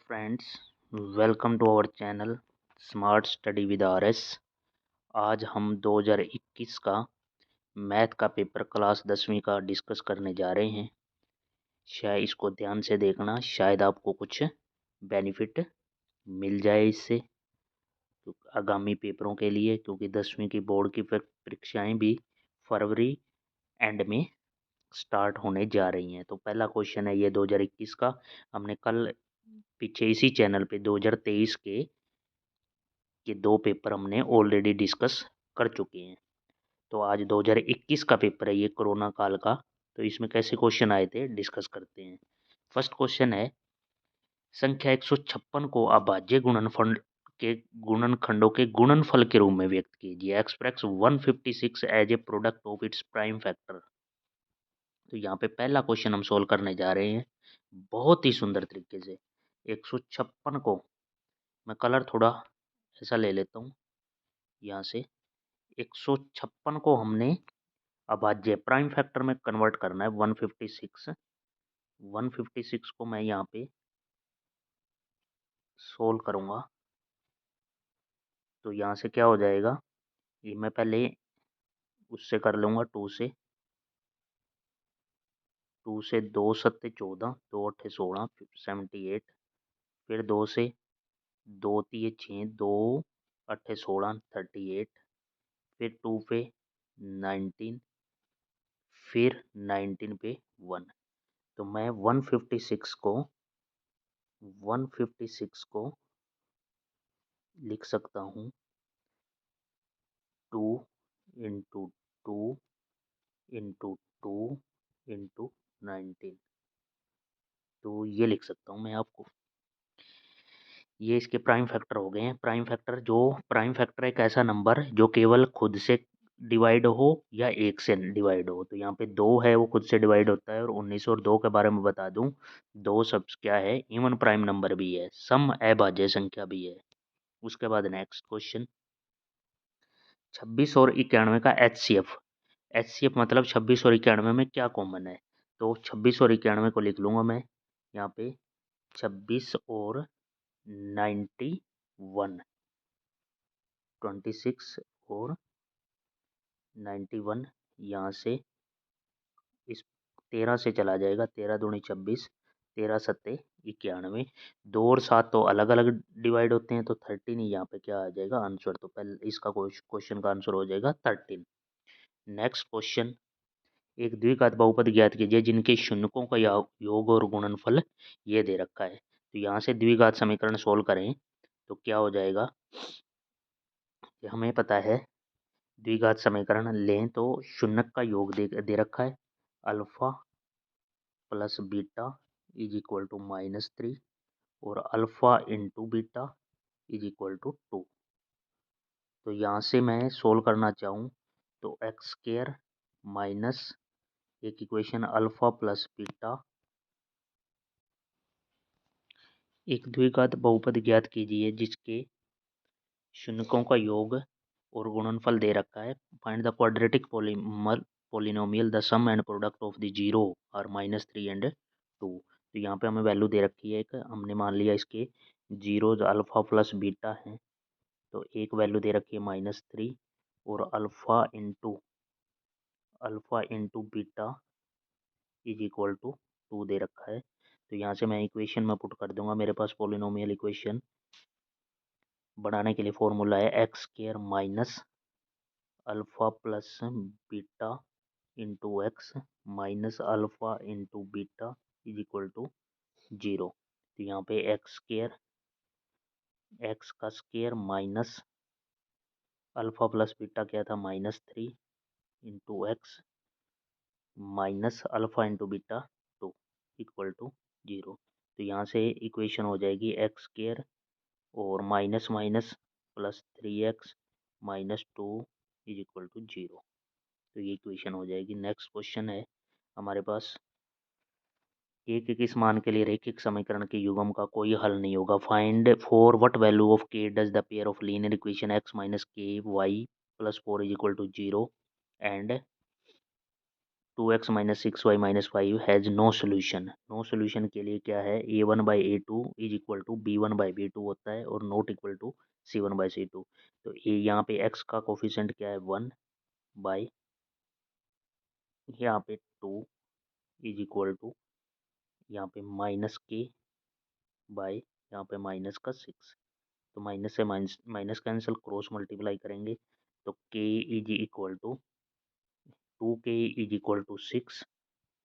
Friends, welcome to our channel smart study with RS. आज हम 2021 का मैथ का पेपर क्लास 10वीं का डिस्कस करने जा रहे हैं। शायद इसको ध्यान से देखना, शायद आपको कुछ बेनिफिट मिल जाए इससे तो आगामी पेपरों के लिए, क्योंकि 10वीं की बोर्ड की परीक्षाएं भी फरवरी एंड में स्टार्ट होने जा रही हैं। तो पहला क्वेश्चन है ये 2021 का। हमने कल पीछे इसी चैनल पे 2023 के दो पेपर हमने ऑलरेडी डिस्कस कर चुके हैं। तो आज 2021 का पेपर है ये, कोरोना काल का। तो इसमें कैसे क्वेश्चन आए थे डिस्कस करते हैं। फर्स्ट क्वेश्चन है, संख्या 156 को अभाज्य गुणनखंडों के गुणनफल के रूप में व्यक्त कीजिए। Express 156 as a product of its prime factor. तो यहाँ पे पहला क्वेश्चन हम सोल्व करने जा रहे हैं बहुत ही सुंदर तरीके से। 156 को मैं कलर थोड़ा ऐसा ले लेता हूँ यहाँ से। 156 को हमने अभाज्य प्राइम फैक्टर में कन्वर्ट करना है। 156 को मैं यहाँ पे सोल्व करूँगा तो यहाँ से क्या हो जाएगा, ये मैं पहले उससे कर लूँगा 2 से 2 सत्ते 14, 2 अट्ठे 16, 78। फिर 2 से 2 तिये 6, 2 अट्ठे 16, 38। फिर 2 पे 19, फिर 19 पे 1। तो मैं 156 को लिख सकता हूँ 2 इंटू 2 इंटू 2 इंटू 19। तो ये लिख सकता हूँ मैं आपको। ये इसके प्राइम फैक्टर हो गए हैं। प्राइम फैक्टर एक ऐसा नंबर जो केवल खुद से डिवाइड हो या एक से डिवाइड हो। तो यहाँ पे 2 है, वो खुद से डिवाइड होता है। और 19 और 2 के बारे में बता दूं, 2 सब क्या है, इवन प्राइम नंबर भी है, सम अभाज्य संख्या भी है। उसके बाद नेक्स्ट क्वेश्चन, 26 और 91 का एचसीएफ मतलब 26 और 91 में क्या कॉमन है। तो 26 और 91 को लिख लूँगा मैं यहाँ पे। 26 और 91, 26 और 91 यहाँ से इस 13 से चला जाएगा। 13 दूनी 26, 13 सत्ते 91। 2 और 7 तो अलग अलग डिवाइड होते हैं, तो 13 ही यहाँ पे क्या आ जाएगा आंसर। तो पहले इसका क्वेश्चन का आंसर हो जाएगा 13। नेक्स्ट क्वेश्चन, एक द्विघात बहुपद ज्ञात कीजिए जिनके शून्यकों का योग और गुणनफल ये दे रखा है। तो यहाँ से द्विघात समीकरण सोल्व करें तो क्या हो जाएगा, कि हमें पता है द्विघात समीकरण लें तो शून्यक का योग दे रखा है, alpha plus beta is equal to -3 और alpha into beta is equal to 2। तो यहाँ से मैं सोल्व करना चाहूँ तो एक्स स्क्वायर माइनस एक इक्वेशन अल्फा प्लस बीटा, एक द्विघात बहुपद ज्ञात कीजिए जिसके शून्यकों का योग और गुणनफल दे रखा है। Find the quadratic polynomial the sum and product of the zero और -3 एंड 2। तो यहाँ पे हमें वैल्यू दे रखी है, एक हमने मान लिया इसके जीरोज अल्फा प्लस बीटा है। तो एक वैल्यू दे रखी है -3 और alpha into beta is equal to 2 दे रखा है। तो यहाँ से मैं इक्वेशन में पुट कर दूंगा। मेरे पास पोलिनोमियल इक्वेशन बनाने के लिए फॉर्मूला है X square minus alpha plus beta into X minus alpha into beta is equal to 0। तो यहाँ पे एक्स का square minus alpha plus beta क्या था -3 into X minus alpha into beta 2 equal to 0। तो यहाँ से इक्वेशन हो जाएगी एक्स स्क्वायर और minus minus plus 3x minus 2 is equal to 0। तो ये इक्वेशन हो जाएगी। नेक्स्ट क्वेश्चन है हमारे पास, k के किस मान के लिए रैखिक समीकरण के युग्म का कोई हल नहीं होगा। Find for what value of k does the pair of linear equation x minus k y plus 4 is equal to 0 and 2x minus 6y minus 5 has no solution. No solution के लिए क्या है, a1/a2 is equal to b1/b2 होता है और not equal to c1/c2। तो ये यहाँ पे x का कोफिशिएंट क्या है 1 बाई यहाँ पे 2 इज इक्वल टू यहाँ पे माइनस के बाई यहाँ पे माइनस का 6। तो माइनस से minus minus cancel, cross multiply करेंगे तो k is equal to 2k is equal to 6।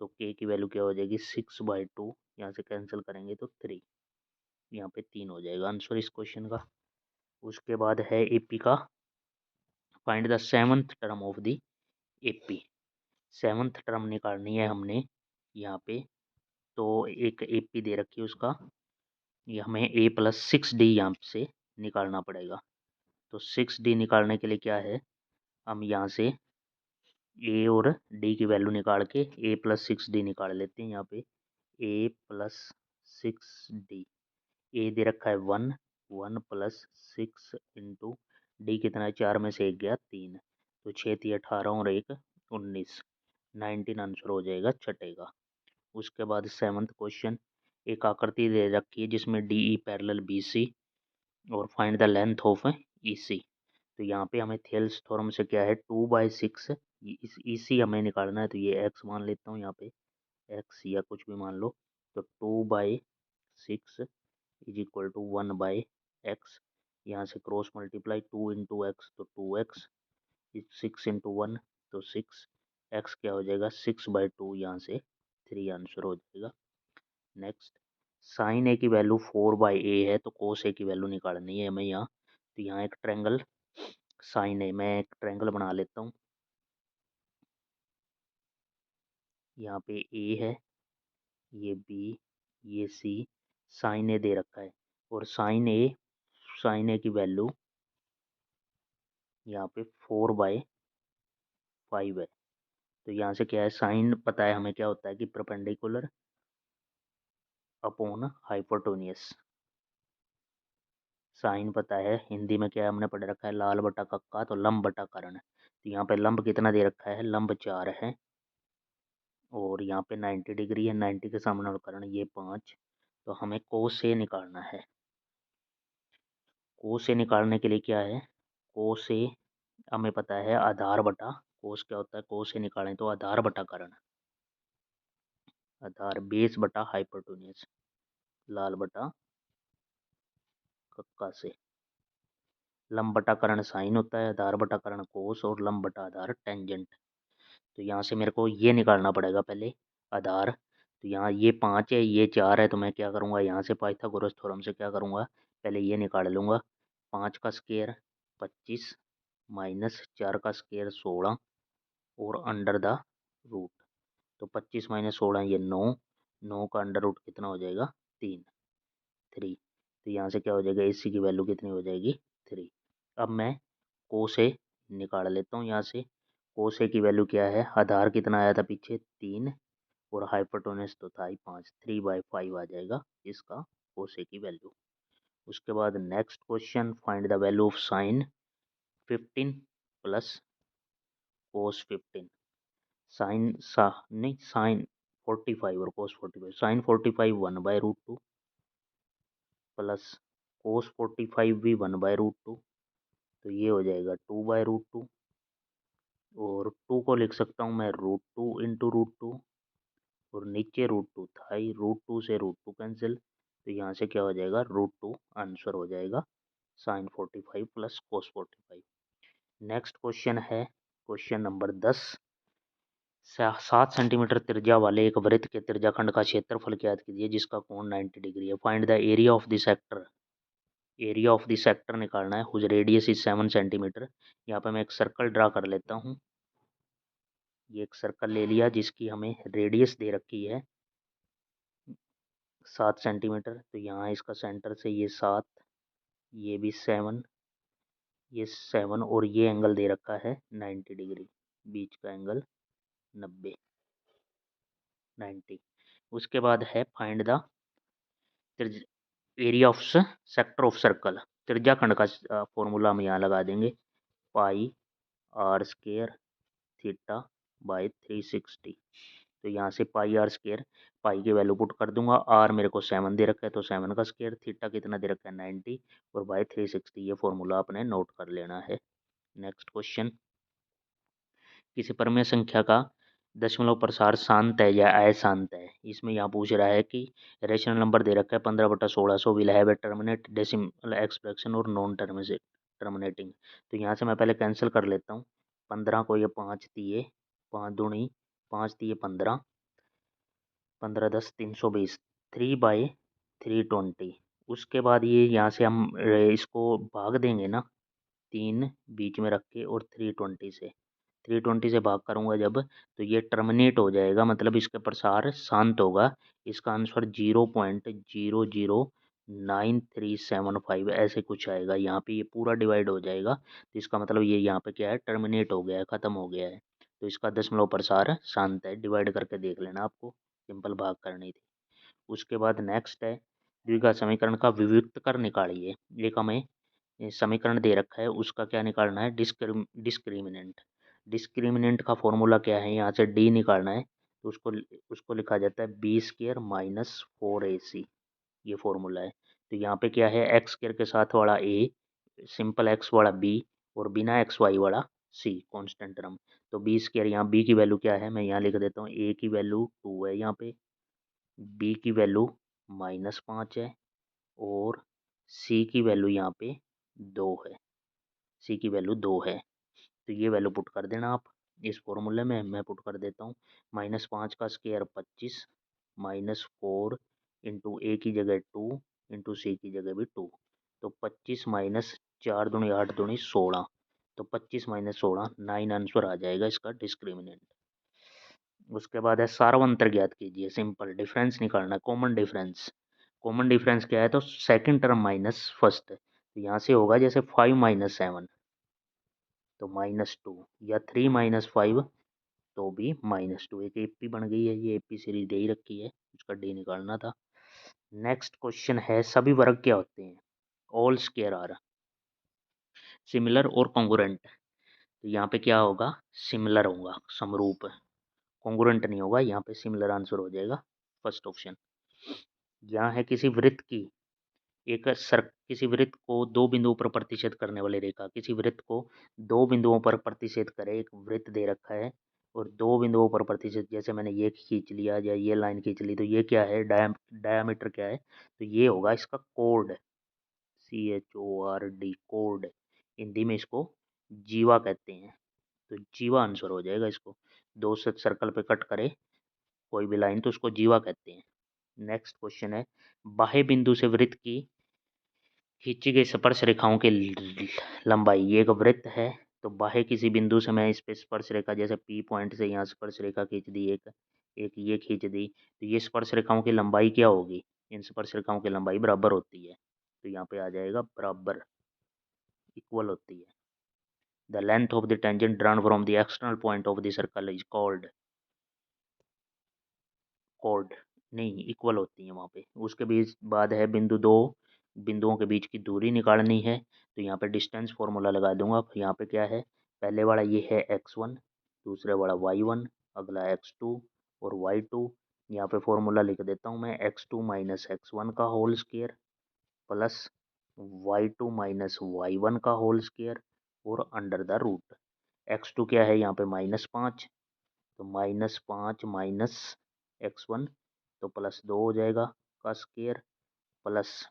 तो k की वैल्यू क्या हो जाएगी 6/2, यहाँ से कैंसिल करेंगे तो 3, यहाँ पे 3 हो जाएगा आंसर इस क्वेश्चन का। उसके बाद है एपी का, find the seventh term of the AP. Seventh term निकालनी है हमने यहाँ पे। तो एक एपी दे रखी है उसका, ये हमें a प्लस 6d यहाँ से निकालना पड़ेगा। तो 6d निकालने के लिए क्या है, हम यहाँ से a और d की वैल्यू निकाल के a प्लस 6d निकाल लेते हैं। यहाँ पे a प्लस 6d, a दे रखा है 1, 1 प्लस 6 इंटू डी कितना है, 4 में से 1 गया 3, तो 6 × 18 और 1 19, 19 आंसर हो जाएगा छठे का। उसके बाद सेवंथ क्वेश्चन, एक आकृति दे रखी है जिसमें D E parallel B C और find the length of E C. तो यहाँ पे हमें थेल्स थ्योरम से क्या है 2/6 इस ई सी हमें निकालना है। तो ये x मान लेता हूँ यहाँ पे, x या कुछ भी मान लो। तो 2/6 इज इक्वल टू 1/x, यहाँ से क्रॉस मल्टीप्लाई 2 इंटू एक्स तो 2x, 6 इंटू 1 तो 6, x क्या हो जाएगा 6/2, यहाँ से 3 आंसर हो जाएगा। नेक्स्ट, साइन ए की वैल्यू 4/a है तो कोस ए की वैल्यू निकालनी है हमें यहाँ। तो यहाँ एक ट्रायंगल साइन ए, मैं एक ट्रायंगल बना लेता हूँ। यहाँ पे ए है, ये बी, ये सी, साइन ए दे रखा है और साइन ए की वैल्यू यहाँ पे 4/5 है। तो यहाँ से क्या है, साइन पता है हमें क्या होता है कि परपेंडिकुलर अपॉन हाइपोटेन्यूज। साइन पता है, हिंदी में क्या है हमने पढ़ रखा है, लाल बटा कक्का तो लंब बटा कर्ण। तो यहाँ पे लंब कितना दे रखा है, लंब 4 है और यहाँ पे 90 डिग्री है, 90 के सामने और कर्ण ये 5। तो हमें कोस ए निकालना है। कोस ए निकालने के लिए क्या है, कोस ए हमें पता है आधार बटा कोस क्या होता है, कोस ए निकालें तो आधार बटा कर्ण, आधार बेस बटा हाइपोटेन्यूज, लाल बटा कक्का से। लंब बटा कर्ण साइन होता है, आधार बटा कर्ण कोस और लंब बटा आधार टेंजेंट। तो यहाँ से मेरे को ये निकालना पड़ेगा पहले आधार। तो यहाँ ये 5 है, ये 4 है, तो मैं क्या करूँगा यहाँ से पाइथागोरस थ्योरम से क्या करूँगा, पहले ये निकाल लूँगा। 5 का स्क्वायर 25 माइनस 4 का स्क्वायर 16 और अंडर द रूट। तो 25 माइनस 16 ये 9, 9 का अंडर रूट कितना हो जाएगा 3। तो यहाँ से क्या हो जाएगा, AC की वैल्यू कितनी हो जाएगी 3। अब मैं कोस ए निकाल लेता हूँ यहाँ से। कोस ए की वैल्यू क्या है, आधार कितना आया था पीछे 3 और हाइपोटेन्यूज तो था ही 5, 3/5 आ जाएगा इसका कोस ए की वैल्यू। उसके बाद next question, find the value of sine 15 plus cos 15। Sine 45 और कोस 45। साइन 45 1/√2 प्लस कोस 45 भी 1/√2, तो ये हो जाएगा 2/√2 और 2 को लिख सकता हूँ मैं √2 इंटू √2 और नीचे √2 था ही, √2 से √2 कैंसिल, तो यहाँ से क्या हो जाएगा √2 आंसर हो जाएगा sine 45 plus cos 45। Next question है क्वेश्चन नंबर 10। 7 सेंटीमीटर त्रिज्या वाले एक वृत्त के त्रिज्याखंड का क्षेत्रफल ज्ञात कीजिए जिसका कोण 90 डिग्री है। Find the area of the sector. Area of the sector निकालना है, हुज रेडियस इज 7 सेंटीमीटर। यहाँ पे मैं एक सर्कल ड्रा कर लेता हूँ। ये एक सर्कल ले लिया जिसकी हमें रेडियस दे रखी है 7 सेंटीमीटर। तो यहाँ इसका सेंटर से ये 7, ये भी 7, ये 7 और ये एंगल दे रखा है 90 डिग्री, बीच का एंगल 90। उसके बाद है find the area of sector of circle. त्रिज्याखंड का फॉर्मूला हम यहाँ लगा देंगे, पाई r² थीटा बाई 360। तो यहाँ से पाई आर स्केयर, पाई की वैल्यू पुट कर दूंगा, आर मेरे को 7 दे रखा है तो 7 का स्केयर, थीटा कितना दे रखा है 90 और बाई 360। ये फॉर्मूला आपने नोट कर लेना है। नेक्स्ट क्वेश्चन, किसी परमेय संख्या का दशमलव प्रसार शांत है या अशांत है। इसमें यहाँ पूछ रहा है कि रेशनल नंबर दे रखा है 15/1600, will have a terminate decimal expression और नॉन टर्मिनेटिंग। तो यहाँ से मैं पहले कैंसिल कर लेता हूँ। 15 को ये 5 दिए, 5 दूनी 5 दिए 15, 15 10 320, 3/320। उसके बाद ये यहाँ से हम इसको भाग देंगे ना, 3 बीच में रख के और 320 से भाग करूँगा जब, तो ये टर्मिनेट हो जाएगा, मतलब इसका प्रसार शांत होगा। इसका आंसर 0.00937 ऐसे कुछ आएगा। यहाँ पे ये पूरा डिवाइड हो जाएगा, तो इसका मतलब ये यहाँ पे क्या है, टर्मिनेट हो गया है, ख़त्म हो गया है। तो इसका दशमलव प्रसार शांत है। डिवाइड करके देख लेना, आपको सिंपल भाग करनी थी। उसके बाद नेक्स्ट है, द्विघात समीकरण का विव्युक्त कर निकालिए। एक हमें समीकरण दे रखा है, उसका क्या निकालना है, डिस्क्रिमिनेंट। डिस्क्रिमिनेंट का फॉर्मूला क्या है, यहाँ से डी निकालना है, तो उसको लिखा जाता है बी स्केयर माइनस 4ac। ये फॉर्मूला है। तो यहाँ पे क्या है, एक्स स्केयर के साथ वाला ए, सिंपल एक्स वाला बी और बिना एक्स वाई वाला सी कांस्टेंट टर्म। तो बी स्केयर, यहाँ बी की वैल्यू क्या है, मैं यहाँ लिख देता हूँ, ए की वैल्यू 2 है यहाँ पे, बी की वैल्यू -5 है और सी की वैल्यू यहाँ पे 2 है। सी की वैल्यू 2 है। तो ये वैल्यू पुट कर देना आप इस फॉर्मूले में। मैं पुट कर देता हूँ, -5 का स्केयर 25, -4 इंटू ए की जगह 2 इंटू सी की जगह भी 2। तो 25 माइनस 4 दूनी 8 दूनी 16, तो 25 माइनस 16 9 आंसर आ जाएगा इसका डिस्क्रिमिनेंट। उसके बाद है सार्वंतर ज्ञात कीजिए। सिंपल डिफरेंस निकालना, कॉमन डिफरेंस। कॉमन डिफरेंस क्या है, तो सेकंड टर्म माइनस फर्स्ट। तो यहाँ से होगा जैसे 5 माइनस 7 तो -2, या 3 माइनस 5 तो भी -2। एक एपी बन गई है, ये एपी सीरीज दे ही रखी है, उसका डी निकालना था। नेक्स्ट क्वेश्चन है, सभी वर्ग क्या होते हैं, ऑल स्केयर आर सिमिलर और कॉन्ग्रुएंट। तो यहाँ पे क्या होगा, सिमिलर होगा, समरूप। कॉन्ग्रुएंट नहीं होगा, यहाँ पे सिमिलर आंसर हो जाएगा फर्स्ट ऑप्शन। यहाँ है किसी वृत्त की किसी वृत्त को दो बिंदुओं पर प्रतिच्छेद करने वाली रेखा। किसी वृत्त को दो बिंदुओं पर प्रतिच्छेद करे, एक वृत्त दे रखा है और दो बिंदुओं पर प्रतिच्छेद, जैसे मैंने ये खींच लिया या ये लाइन खींच ली, तो ये क्या है, डायामीटर क्या है, तो ये होगा इसका कोड, CHORD कोड। हिंदी में इसको जीवा कहते हैं। तो जीवा आंसर हो जाएगा इसको। दो से सर्कल पे कट करे कोई भी लाइन तो उसको जीवा कहते हैं। नेक्स्ट क्वेश्चन है, बाह्य बिंदु से वृत्त की खींची गई स्पर्श रेखाओं की लंबाई। ये एक वृत्त है, तो बाह्य किसी बिंदु से मैं इस पे स्पर्श रेखा, जैसे पी पॉइंट से यहाँ स्पर्श रेखा खींच दी, एक एक ये खींच दी, तो ये स्पर्श रेखाओं की लंबाई क्या होगी, इन स्पर्श रेखाओं की लंबाई बराबर होती है। तो यहाँ पे आ जाएगा बराबर, इक्वल होती है। The length of the tangent drawn from the external point of the circle is called, chord नहीं, इक्वल होती है वहाँ पे। उसके बीच बाद है बिंदु दो बिंदुओं के बीच की दूरी निकालनी है। तो यहाँ पे डिस्टेंस फार्मूला लगा दूंगा। यहाँ पे क्या है, पहले वाला ये है x1, दूसरे वाला y1, अगला x2 और y2। यहाँ पे फॉर्मूला लिख देता हूँ मैं, x2 माइनस x1 का whole square plus y2 minus y1 का होल स्केयर और अंडर द रूट। x2 क्या है यहाँ पे -5, तो -5 माइनस x1 तो +2 हो जाएगा का square, plus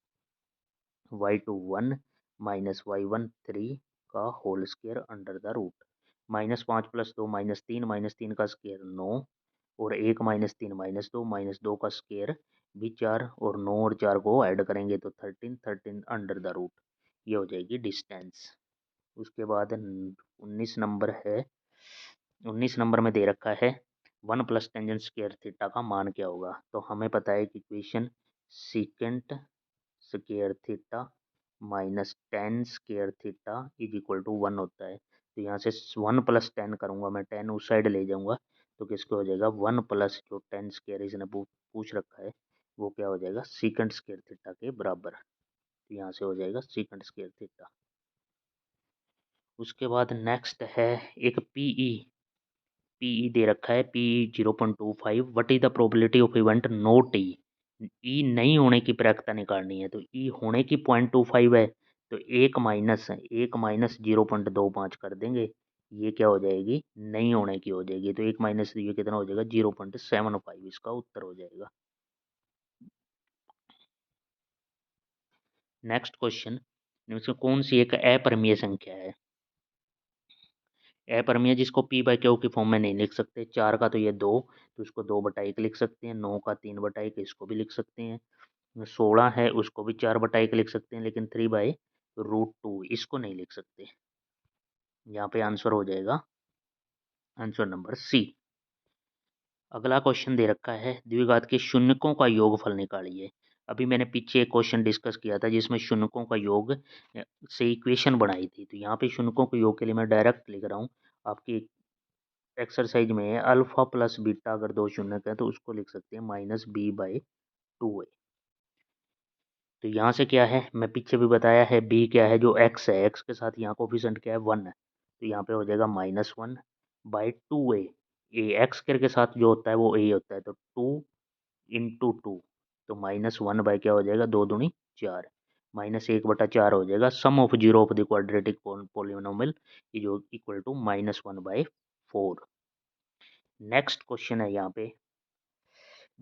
y2 1 minus y1 3 का whole square under the root. -5 + 2 -3, -3 का स्केयर 9 और 1 -3 -2 का स्केयर भी 4 और 9 और 4 को ऐड करेंगे तो 13, 13 अंडर द रूट। ये हो जाएगी डिस्टेंस। उसके बाद 19 नंबर है, 19 नंबर में दे रखा है 1 + टेंजेंट स्क्वायर थीटा का मान क्या होगा। तो हमें पता है कि equation secant square theta minus tan square theta is equal to 1 होता है। तो यहाँ से 1 + 10 करूँगा मैं, 10 उस साइड ले जाऊँगा, तो किसको हो जाएगा 1 प्लस जो 10 स्क्वायर इसने पूछ रखा है वो क्या हो जाएगा सीकेंट स्क्वायर थीटा के बराबर। तो यहाँ से हो जाएगा सीकेंट स्क्वायर थीटा। उसके बाद नेक्स्ट है एक पीई पीई दे रखा है, P E 0.25। What is the probability of event not E? E नहीं होने की प्रायिकता निकालनी है, तो ई होने की 0.25 है, तो एक माइनस 0.25 कर देंगे, ये क्या हो जाएगी, नहीं होने की हो जाएगी, तो एक माइनस ये कितना हो जाएगा, 0.75, इसका उत्तर हो जाएगा। नेक्स्ट क्वेश्चन, इसमें कौन सी एक अपरिमेय संख्या है? अपरिमेय जिसको पी बाई क्यू की फॉर्म में नहीं लिख सकते। 4 का तो ये 2, तो इसको 2/1 लिख सकते हैं। 9 का 3/1, इसको भी लिख सकते हैं। 16 है, उसको भी 4/1 लिख सकते हैं, लेकिन 3/√2 इसको नहीं लिख सकते। यहाँ पे आंसर हो जाएगा आंसर नंबर सी। अगला क्वेश्चन दे रखा है, द्विघात के शून्यकों का योगफल निकालिए। अभी मैंने पीछे एक क्वेश्चन डिस्कस किया था जिसमें शून्यकों का योग से इक्वेशन बनाई थी, तो यहाँ पे शून्यकों के योग के लिए मैं डायरेक्ट लिख रहा हूँ। आपकी एक्सरसाइज में है अल्फा प्लस बीटा, अगर दो शून्यक है तो उसको लिख सकते हैं -b/2a। तो यहाँ से क्या है, मैं पीछे भी बताया है, b क्या है, जो x है, x के साथ यहाँ कोफिशिएंट क्या है, 1 है, तो यहाँ पे हो जाएगा -1/2a। ए एक्स स्क्वायर के साथ जो होता है वो a होता है, तो 2 × 2, तो -1 बाई क्या हो जाएगा, 2 दूनी 4, -1/4 हो जाएगा। Sum of zero of the quadratic polynomial is equal to -1/4। Next question है, यहाँ पे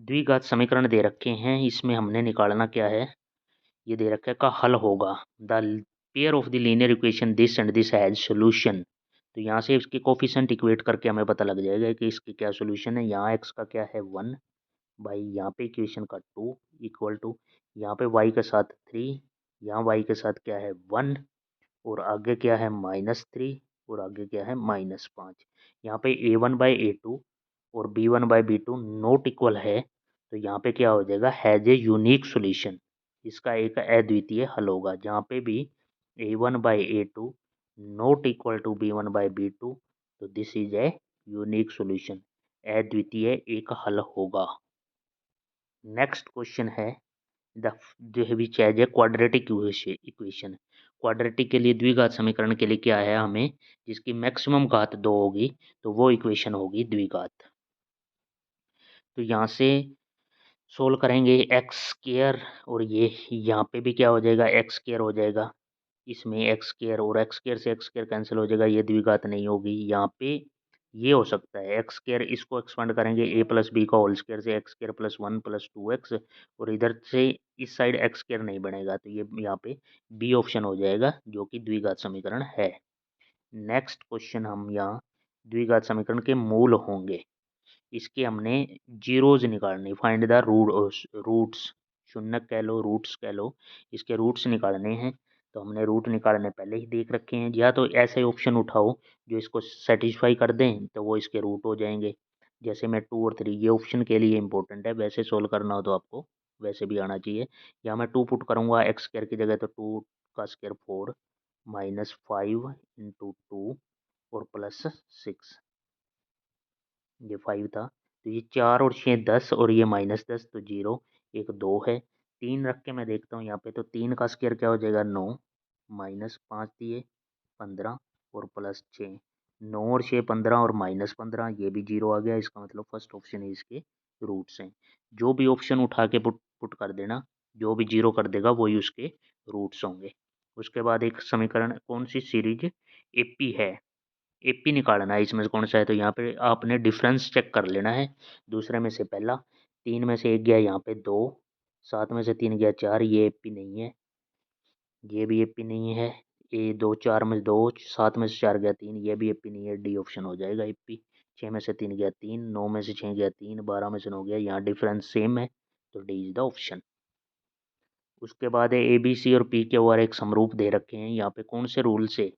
द्विघात समीकरण दे रखे हैं, इसमें हमने निकालना क्या है, ये दे रखा है का हल होगा। The pair of the linear equation this and this has solution. तो यहाँ से इसके कोफिशिएंट इक्वेट करके हमें पता लग जाएगा कि इसकी क्या सॉल्यूशन है। यहाँ x का क्या है 1 बाई यहाँ पे इक्वेशन का 2 इक्वल टू यहाँ पे y के साथ 3, यहाँ y के साथ क्या है 1, और आगे क्या है -3, और आगे क्या है -5। यहाँ पे a1/a2 और b1/b2 नॉट इक्वल है, तो यहाँ पे क्या हो जाएगा, हैज ए यूनिक सॉल्यूशन, इसका एक अद्वितीय हल होगा। जहाँ पे भी a1/a2 not equal to b1/b2, तो this is a unique solution, अद्वितीय एक हल होगा। नेक्स्ट क्वेश्चन है, the which has a quadratic equation. Quadratic के लिए, द्विघात समीकरण के लिए क्या है, हमें जिसकी मैक्सिमम घात 2 होगी, तो वो इक्वेशन होगी द्विघात। तो यहाँ से सोल्व करेंगे एक्स स्क्वायर, और ये यहाँ पे भी क्या हो जाएगा, एक्स स्क्वायर हो जाएगा, इसमें एक्स स्क्वायर और एक्स स्क्वायर से एक्स स्क्वायर कैंसिल हो जाएगा, ये द्विघात नहीं होगी। यहाँ पे ये हो सकता है एक्स स्क्वायर, इसको एक्सपांड करेंगे a प्लस बी का होल स्क्वायर से x square plus 1 plus 2x, और इधर से इस साइड एक्स स्क्वायर नहीं बनेगा, तो ये यहाँ पे बी ऑप्शन हो जाएगा, जो कि द्विघात समीकरण है। नेक्स्ट क्वेश्चन, हम यहाँ द्विघात समीकरण के मूल होंगे, इसके हमने जीरोज निकालने, फाइंड द रूट्स, शून्यक कह लो, रूट्स कह लो, इसके रूट्स निकालने हैं। तो हमने रूट निकालने पहले ही देख रखे हैं, या तो ऐसे ऑप्शन उठाओ जो इसको सेटिस्फाई कर दें, तो वो इसके रूट हो जाएंगे। जैसे मैं 2 और 3, ये ऑप्शन के लिए इंपॉर्टेंट है, वैसे सोल्व करना हो तो आपको वैसे भी आना चाहिए। या मैं 2 पुट करूँगा एक्स स्क्वायर की जगह, तो 2 का स्क्वायर 4 -5 × 2 और प्लस 6, ये 5 था, तो ये 4 और 6 10, और ये -10, तो 0 एक 2 है। 3 रख के मैं देखता हूँ यहाँ पे, तो 3 का स्क्वायर क्या हो जाएगा 9, -5 दिए 15 और प्लस 6, 9 और 6 15 और -15, ये भी 0 आ गया। इसका मतलब फर्स्ट ऑप्शन है इसके रूट्स हैं। जो भी ऑप्शन उठा के पुट पुट कर देना, जो भी 0 कर देगा वही उसके रूट्स होंगे। उसके बाद एक समीकरण, कौन सी सीरीज एपी है, एपी निकालना है, इसमें से कौन सा है, तो यहाँ पे आपने डिफरेंस चेक कर लेना है। दूसरे में से पहला, 3 में से 1 गया यहाँ पे 2, 7 में से 3 गया 4, ये एपी नहीं है, ये भी एपी नहीं है, ये 2 4 में से 2, 7 में से 4 गया 3, ये भी एपी नहीं है, डी ऑप्शन हो जाएगा एपी। 6 में से 3 गया 3, 9 में से 6 गया 3, 12 में से 9 गया, यहाँ डिफरेंस सेम है, तो डी इज द ऑप्शन। उसके बाद है ए बी सी और पी के ओर एक समरूप दे रखे हैं, यहाँ पे कौन से रूल से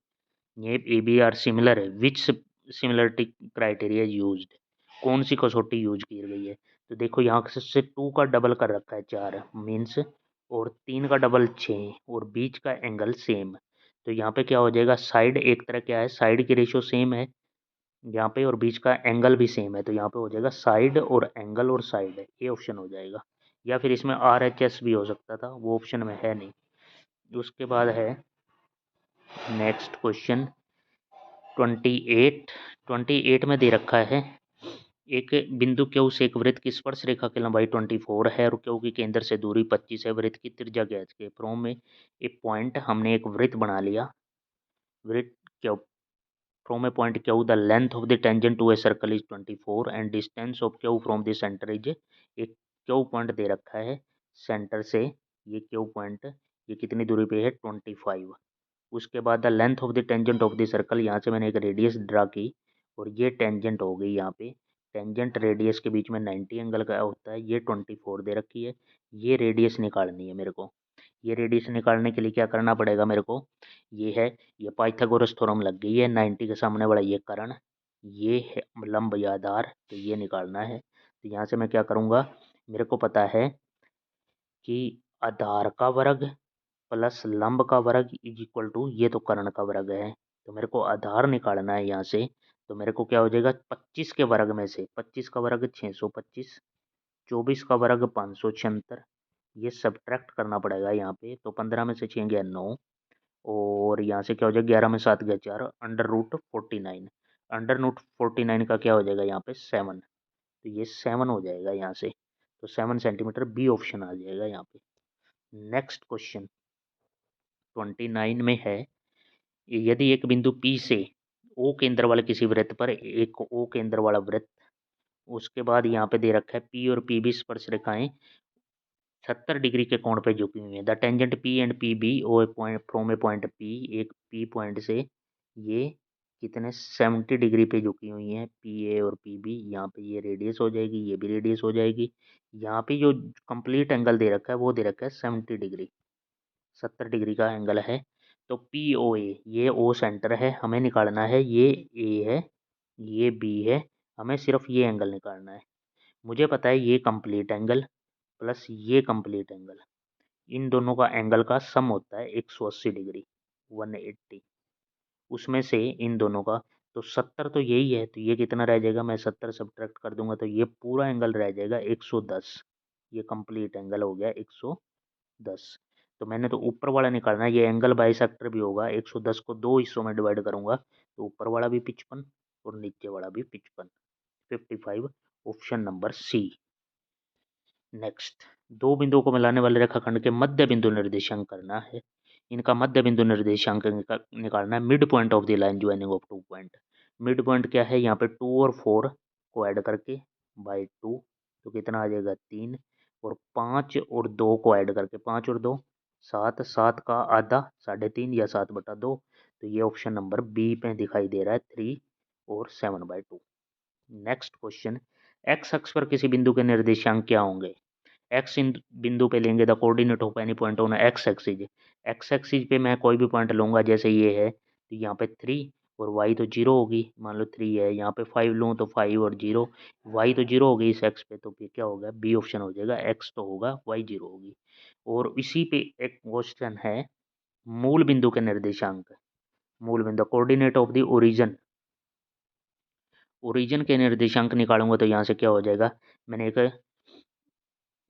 ये ए बी आर सिमिलर है, विच सिमिलरिटी क्राइटेरिया यूज्ड, कौन सी कसौटी यूज की गई है। तो देखो यहाँ से 2 का डबल कर रखा है 4 मीन्स, और 3 का डबल 6, और बीच का एंगल सेम, तो यहाँ पे क्या हो जाएगा, साइड एक तरह क्या है, साइड की रेशियो सेम है यहाँ पे, और बीच का एंगल भी सेम है, तो यहाँ पे हो जाएगा साइड और एंगल और साइड है, ये ऑप्शन हो जाएगा। या फिर इसमें आर एच एस भी हो सकता था, वो ऑप्शन में है नहीं। उसके बाद है नेक्स्ट क्वेश्चन, 28 में दे रखा है एक बिंदु क्यू से एक वृत्त की स्पर्श रेखा की लंबाई 24 है और क्यू के केंद्र से दूरी 25 है, वृत्त की त्रिज्या ज्ञात है। फ्रॉम ए पॉइंट, हमने एक वृत्त बना लिया, वृत्त Q, from a point Q the length of the tangent to a circle is 24 and distance of Q from the centre is, एक क्यू पॉइंट दे रखा है सेंटर से, ये क्यू पॉइंट ये कितनी दूरी पे है 25। उसके बाद the length of the tangent of the circle, यहाँ से मैंने एक रेडियस ड्रा की और ये टेंजेंट हो गई, यहाँ पे टेंजेंट रेडियस के बीच में 90 एंगल का होता है, ये 24 दे रखी है। ये रेडियस निकालनी है मेरे को। ये रेडियस निकालने के लिए क्या करना पड़ेगा मेरे को, ये है, ये पाइथागोरस थ्योरम लग गई है, 90 के सामने वाला ये कर्ण, ये है लंब या आधार, तो ये निकालना है। तो यहाँ से मैं क्या करूँगा, मेरे को पता है कि आधार का वर्ग प्लस लंब का वर्ग इज इक्वल टू, ये तो कर्ण का वर्ग है, तो मेरे को आधार निकालना है यहाँ से। तो मेरे को क्या हो जाएगा, 25 के वर्ग में से 25 का वर्ग 625, 24 का वर्ग 576, ये सब्ट्रैक्ट करना पड़ेगा यहाँ पे। तो 15 में से 6 गया 9, और यहाँ से क्या हो जाएगा 11 में 7 गया 4, अंडर रूट 49, अंडर रूट 49 का क्या हो जाएगा यहाँ पे 7, तो ये 7 हो जाएगा यहाँ से। तो 7 सेंटीमीटर, बी ऑप्शन आ जाएगा यहाँ पे। नेक्स्ट क्वेश्चन 29 में है, यदि एक बिंदु P से O केंद्र वाले किसी वृत्त पर, एक O केंद्र वाला वृत्त, उसके बाद यहाँ पे दे रखा है P और PB स्पर्श रेखाएं 70 डिग्री के कोण पे झुकी हुई है। The tangent P and PB O A point from a point P, एक P पॉइंट से ये कितने 70 डिग्री पे झुकी हुई हैं, PA और PB। यहाँ पे ये रेडियस हो जाएगी, ये भी रेडियस हो जाएगी। यहाँ पे जो कंप्लीट एंगल दे रखा है वो दे रखा है 70 डिग्री, 70 डिग्री का एंगल है। तो पी ओ ए, ये ओ सेंटर है, हमें निकालना है, ये ए है, ये बी है, हमें सिर्फ ये एंगल निकालना है। मुझे पता है ये कंप्लीट एंगल प्लस ये कंप्लीट एंगल, इन दोनों का एंगल का सम होता है 180 डिग्री, 180, उसमें से इन दोनों का, तो 70 तो यही है, तो ये कितना रह जाएगा, मैं 70 सब्ट्रैक्ट कर दूंगा तो ये पूरा एंगल रह जाएगा 110, ये कंप्लीट एंगल हो गया 110। तो मैंने तो ऊपर वाला निकालना है, ये एंगल बाइसेक्टर भी होगा, 110 को दो हिस्सों में डिवाइड करूंगा तो ऊपर वाला भी 55 और नीचे वाला भी 55, 55, ऑप्शन नंबर सी। नेक्स्ट, दो बिंदुओं को मिलाने वाले रेखाखंड के मध्य बिंदु निर्देशांक करना है। इनका मध्य बिंदु निर्देशांक निकालना है, mid point of the line joining of two point. Mid point क्या है, यहाँ पे 2 और 4 को ऐड करके बाई 2, तो कितना आ जाएगा 3, और 5 और 2 को ऐड करके 5 और 2 7, 7 का आधा 3.5 या 7/2, तो ये ऑप्शन नंबर बी पे दिखाई दे रहा है 3 और 7/2। नेक्स्ट क्वेश्चन, एक्स अक्ष पर किसी बिंदु के निर्देशांक क्या होंगे। एक्स इन बिंदु पे लेंगे, the coordinate of any point on x axis, x axis पे मैं कोई भी पॉइंट लूंगा, जैसे ये है तो यहाँ पे 3 और वाई तो 0 होगी, मान लो 3 है, यहाँ पे 5 लूँ तो 5 और 0, वाई तो 0 होगी इस एक्स पे, तो फिर क्या होगा, बी ऑप्शन हो जाएगा, एक्स तो होगा वाई 0 होगी। और इसी पे एक क्वेश्चन है, मूल बिंदु के निर्देशांक, मूल बिंदु coordinate of the origin, origin के निर्देशांक निकालूंगा तो यहाँ से क्या हो जाएगा, मैंने एक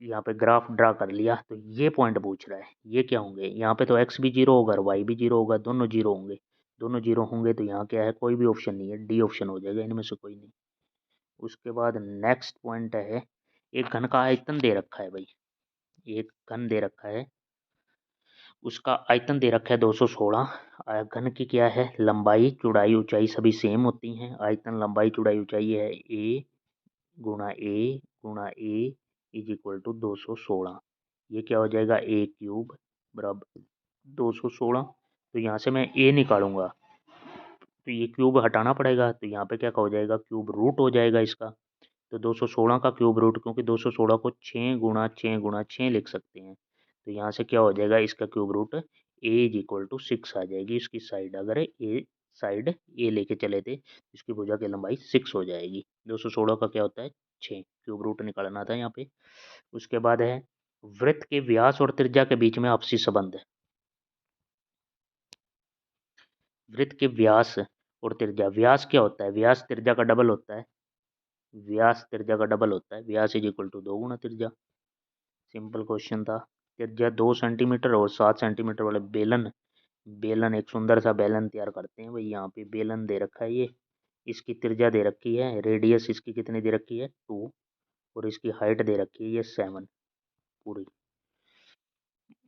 यहाँ पे ग्राफ ड्रा कर लिया, तो ये पॉइंट पूछ रहा है ये क्या होंगे, यहाँ पे तो एक्स भी 0 होगा और वाई भी 0 होगा, दोनों 0 होंगे, दोनों 0 होंगे, तो यहाँ क्या है, कोई भी ऑप्शन नहीं है, डी ऑप्शन हो जाएगा, इनमें से कोई नहीं। उसके बाद नेक्स्ट पॉइंट है, एक घन का आयतन दे रखा है भाई, एक घन दे रखा है, उसका आयतन दे रखा है 216, घन की क्या है, लंबाई चौड़ाई ऊंचाई सभी सेम होती हैं, आयतन लंबाई चौड़ाई ऊंचाई है ए गुणा ए इज इक्वल टू 216, ये क्या हो जाएगा ए क्यूब बराबर 216। तो यहाँ से मैं ए निकालूंगा तो ये क्यूब हटाना पड़ेगा, तो यहाँ पे क्या हो जाएगा, क्यूब रूट हो जाएगा इसका। तो 216 का क्यूब रूट, क्योंकि 216 को 6 गुणा 6 गुणा 6 लिख सकते हैं, तो यहाँ से क्या हो जाएगा, इसका cube root a is equal to 6 आ जाएगी, इसकी साइड अगर ए साइड ए लेके चले थे, इसकी भुजा की लंबाई 6 हो जाएगी। 216 का क्या होता है 6, क्यूब रूट निकालना था यहाँ पे। उसके बाद है, वृत्त के व्यास और त्रिज्या के बीच में आपसी संबंध है। वृत्त के व्यास और त्रिज्या, व्यास क्या होता है, व्यास त्रिज्या का डबल होता है, व्यास त्रिज्या का डबल होता है, व्यास इज इक्वल टू 2 गुना त्रिज्या। सिंपल क्वेश्चन था। त्रिज्या 2 सेंटीमीटर और 7 सेंटीमीटर वाले बेलन बेलन, एक सुंदर सा बेलन तैयार करते हैं भाई। यहाँ पे बेलन दे रखा है ये, इसकी त्रिज्या दे रखी है, रेडियस इसकी कितनी दे रखी है 2, और इसकी हाइट दे रखी है ये 7 पूरी।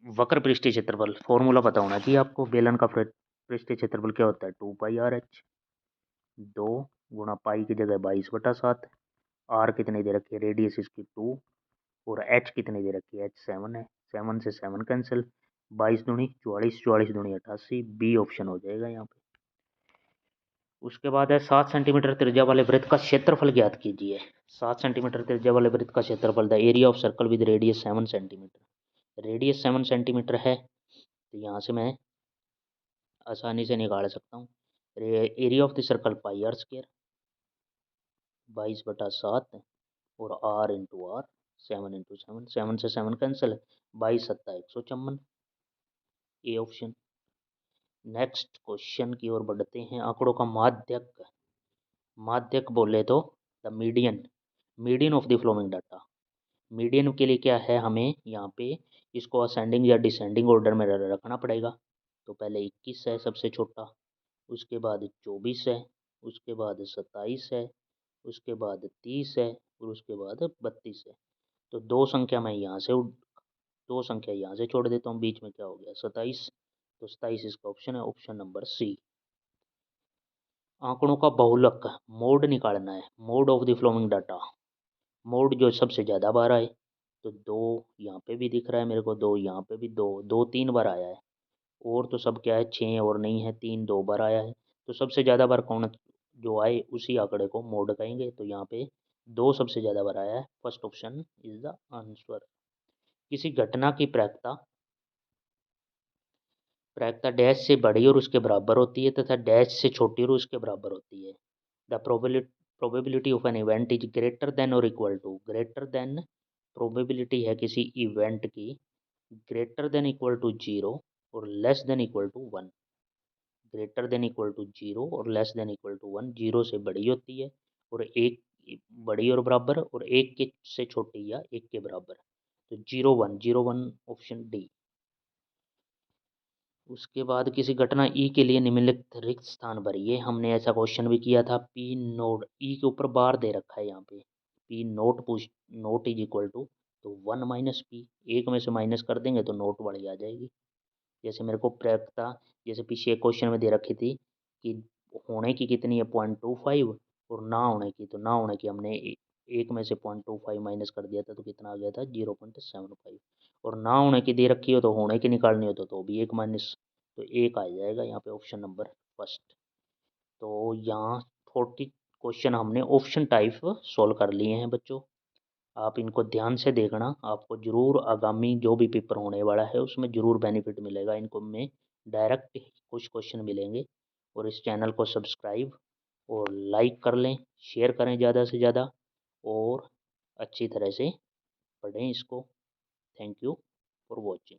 वक्र पृष्ठीय क्षेत्रफल फॉर्मूला पता होना चाहिए आपको। बेलन का पृष्ठीय क्षेत्रफल क्या होता है 2πr/h। 2 गुणा पाई की जगह 22/7, आर कितनी दे रखी है, रेडियस इसकी 2, और एच कितनी दे रखी है, एच 7 है। 7 से 7 कैंसिल, 22 दूनी 44, 44 दूनी 88, बी ऑप्शन हो जाएगा यहाँ पे। उसके बाद है 7 सेंटीमीटर त्रिज्या वाले वृत्त का क्षेत्रफल ज्ञात कीजिए। 7 सेंटीमीटर त्रिज्या वाले वृत्त का क्षेत्रफल, the area of circle with radius 7 centimetre. Radius 7 centimetre है, तो यहाँ से मैं आसानी से निकाल सकता हूँ। Area of the circle πr², 22/7, और आर इंटू आर, 7 इंटू 7, 7 से 7 cancel, 22×7 = 154, A option. Next question की ओर बढ़ते हैं। आंकड़ों का माध्यक, माध्यक बोले तो the median, median of the flowing data. Median के लिए क्या है, हमें यहाँ पे इसको असेंडिंग या डिसेंडिंग ऑर्डर में रखना पड़ेगा। तो पहले 21 है सबसे छोटा, उसके बाद 24 है, उसके बाद 27 है, उसके बाद 30 है, और उसके बाद 32 है। तो दो संख्या यहाँ से छोड़ देता हूँ, बीच में क्या हो गया 27, तो 27 इसका ऑप्शन है, ऑप्शन नंबर सी। आंकड़ों का बहुलक, मोड निकालना है, mode of the flowing data. Mode जो सबसे ज़्यादा बार आए, तो 2 यहाँ पे भी दिख रहा है मेरे को, 2 यहाँ पे भी, 2 2 3 बार आया है, और तो सब क्या है 6 और नहीं है, 3 2 बार आया है। तो सबसे ज़्यादा बार कौन जो आए उसी आंकड़े को मोड कहेंगे। तो यहाँ पे 2 सबसे ज़्यादा बार आया है, first option is the answer. किसी घटना की प्रायिकता, प्रायिकता डैश से बड़ी और उसके बराबर होती है तथा डैश से छोटी और उसके बराबर होती है। The probability of an event is greater than और equal to, greater than probability है किसी इवेंट की, ग्रेटर देन इक्वल टू 0 और less than equal to 1। Greater than equal to 0 और लेस देन इक्वल टू 1, 0 से बड़ी होती है और एक, बड़ी और बराबर, और एक के से छोटी या एक के बराबर। तो 0 1, 0 1 ऑप्शन डी। उसके बाद किसी घटना ई के लिए निम्नलिखित रिक्त स्थान भरिए। हमने ऐसा क्वेश्चन भी किया था। पी नोड, ई के ऊपर बार दे रखा है यहाँ पे, P not push not is equal to, तो 1 माइनस पी, एक में से माइनस कर देंगे तो नोट वाली आ जाएगी। जैसे मेरे को प्रायिकता, जैसे पीछे एक क्वेश्चन में दे रखी थी कि होने की कितनी है 0.25, और ना होने की, तो ना होने की हमने एक में से 0.25 माइनस कर दिया था, तो कितना आ गया था 0.75। और ना होने की दे रखी हो तो होने की निकालनी हो तो भी एक माइनस, तो एक आ जाएगा यहाँ पे ऑप्शन नंबर फर्स्ट। तो यहाँ 40 क्वेश्चन हमने ऑप्शन टाइप सॉल्व कर लिए हैं बच्चों। आप इनको ध्यान से देखना, आपको ज़रूर आगामी जो भी पेपर होने वाला है उसमें ज़रूर बेनिफिट मिलेगा। इनको में डायरेक्ट कुछ क्वेश्चन मिलेंगे। और इस चैनल को सब्सक्राइब और लाइक कर लें, शेयर करें ज़्यादा से ज़्यादा, और अच्छी तरह से पढ़ें इसको। Thank you for watching.